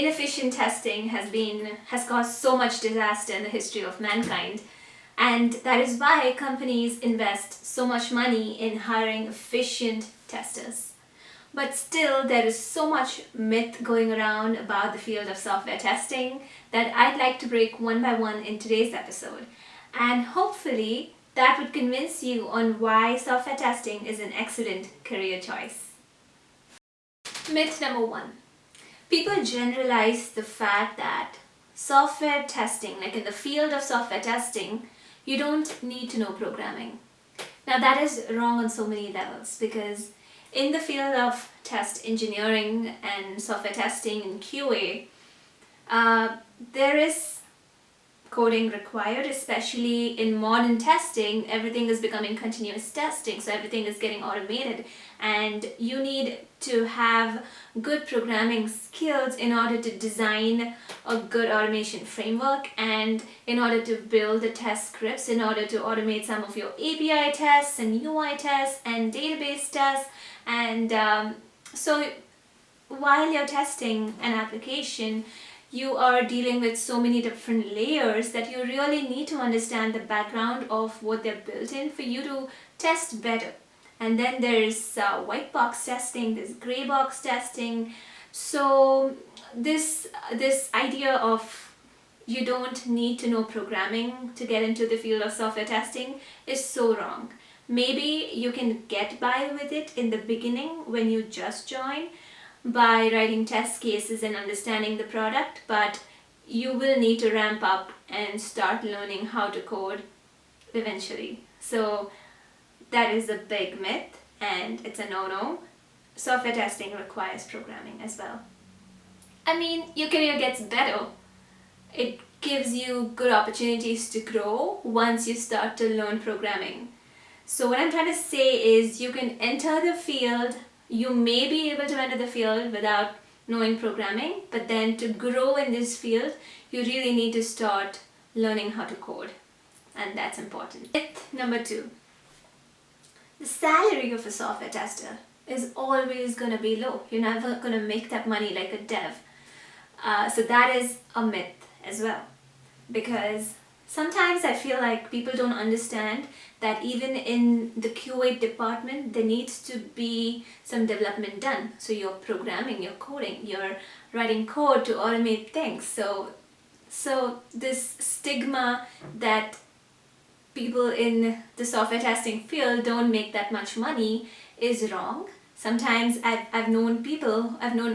inefficient testing has caused so much disaster in the history of mankind. And that is why companies invest so much money in hiring efficient testers. But still, there is so much myth going around about the field of software testing that I'd like to break one by one in today's episode. And hopefully, that would convince you on why software testing is an excellent career choice. Myth number one. People generalize the fact that software testing, like in the field of software testing, you don't need to know programming. Now that is wrong on so many levels, because in the field of test engineering and software testing and QA, there is coding required, especially in modern testing. Everything is becoming continuous testing, so everything is getting automated, and you need to have good programming skills in order to design a good automation framework, and in order to build the test scripts, in order to automate some of your API tests and UI tests and database tests. And so while you're testing an application, you are dealing with so many different layers that you really need to understand the background of what they're built in for you to test better. And then there's white box testing, there's gray box testing. So this idea of you don't need to know programming to get into the field of software testing is so wrong. Maybe you can get by with it in the beginning when you just join, by writing test cases and understanding the product, but you will need to ramp up and start learning how to code eventually. So that is a big myth, and it's a no-no. Software testing requires programming as well. I mean, your career gets better. It gives you good opportunities to grow once you start to learn programming. So what I'm trying to say is you can enter the field. You may be able to enter the field without knowing programming, but then to grow in this field, you really need to start learning how to code, and that's important. Myth number two. The salary of a software tester is always going to be low. You're never going to make that money like a dev. So that is a myth as well, because sometimes I feel like people don't understand that even in the QA department, there needs to be some development done. So you're programming, you're coding, you're writing code to automate things. So this stigma that people in the software testing field don't make that much money is wrong. Sometimes I've known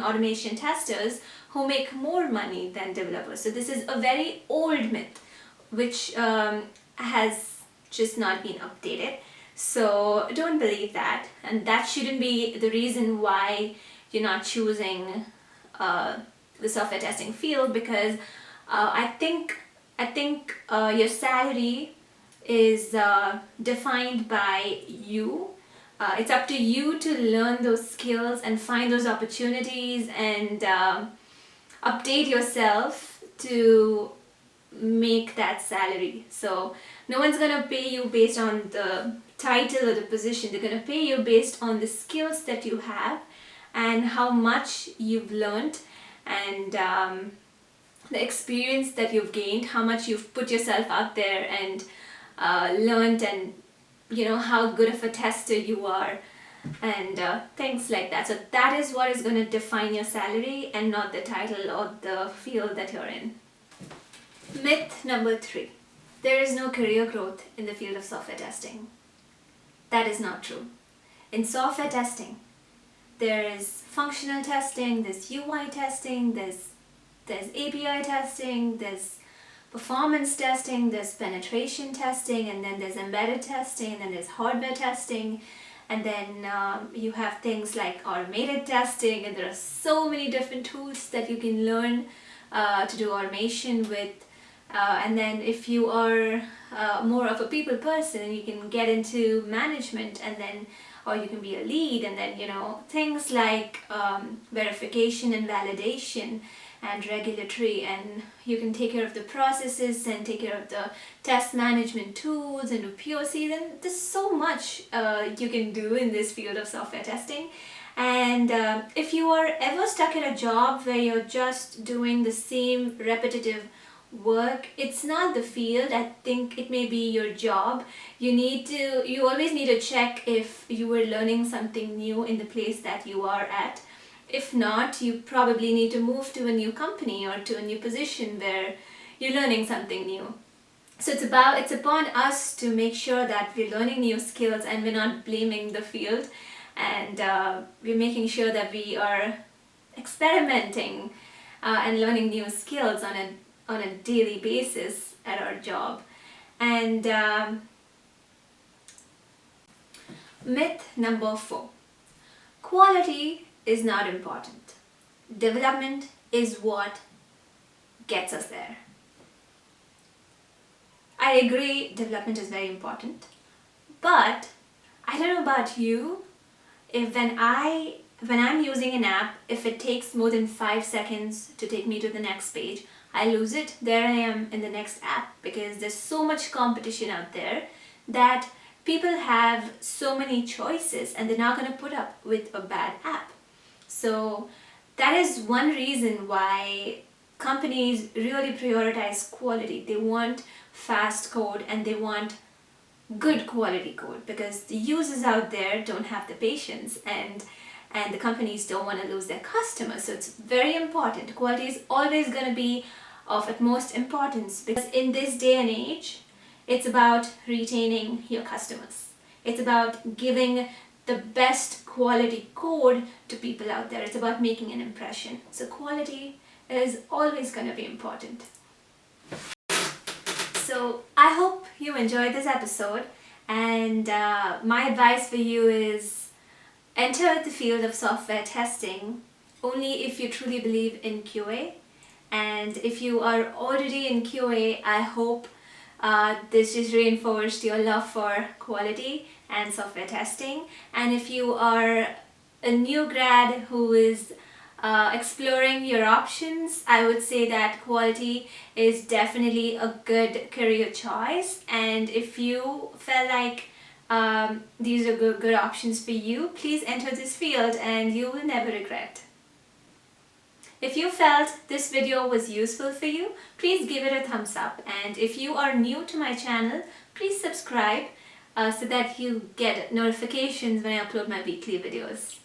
automation testers who make more money than developers. So this is a very old myth, which has just not been updated. So don't believe that, and that shouldn't be the reason why you're not choosing the software testing field, because I think your salary is defined by you. It's up to you to learn those skills and find those opportunities and update yourself to make that salary. So no one's gonna pay you based on the title or the position. They're gonna pay you based on the skills that you have and how much you've learned, and the experience that you've gained, how much you've put yourself out there and learned, and how good of a tester you are, and things like that. So that is what is going to define your salary, and not the title or the field that you're in. Myth number 3. There is no career growth in the field of software testing. That is not true. In software testing, there is functional testing, there's UI testing, there's API testing, there's performance testing, there's penetration testing, and then there's embedded testing, and then there's hardware testing, and then you have things like automated testing, and there are so many different tools that you can learn to do automation with. And then if you are more of a people person, you can get into management, and then or you can be a lead, and then things like verification and validation and regulatory, and you can take care of the processes and take care of the test management tools and do POCs, and there's so much you can do in this field of software testing. And if you are ever stuck in a job where you're just doing the same repetitive work, it's not the field. I think it may be your job. You always need to check if you were learning something new in the place that you are at. If not, you probably need to move to a new company or to a new position where you're learning something new. So it's upon us to make sure that we're learning new skills and we're not blaming the field, and we're making sure that we are experimenting and learning new skills on a daily basis at our job. And myth number 4: quality is not important. Development is what gets us there. I agree, development is very important, but I don't know about you, if when I'm using an app, if it takes more than 5 seconds to take me to the next page, I lose it. There I am in the next app, because there's so much competition out there that people have so many choices and they're not going to put up with a bad app. So that is one reason why companies really prioritize quality. They want fast code and they want good quality code, because the users out there don't have the patience, and the companies don't want to lose their customers. So it's very important. Quality is always going to be of utmost importance, because in this day and age, it's about retaining your customers. It's about giving the best quality code to people out there. It's about making an impression. So quality is always going to be important. So I hope you enjoyed this episode, and my advice for you is enter the field of software testing only if you truly believe in QA. And if you are already in QA, I hope this just reinforced your love for quality and software testing. And if you are a new grad who is exploring your options, I would say that quality is definitely a good career choice. And if you felt like these are good options for you, please enter this field and you will never regret. If you felt this video was useful for you, please give it a thumbs up. And if you are new to my channel, please subscribe so that you get notifications when I upload my weekly videos.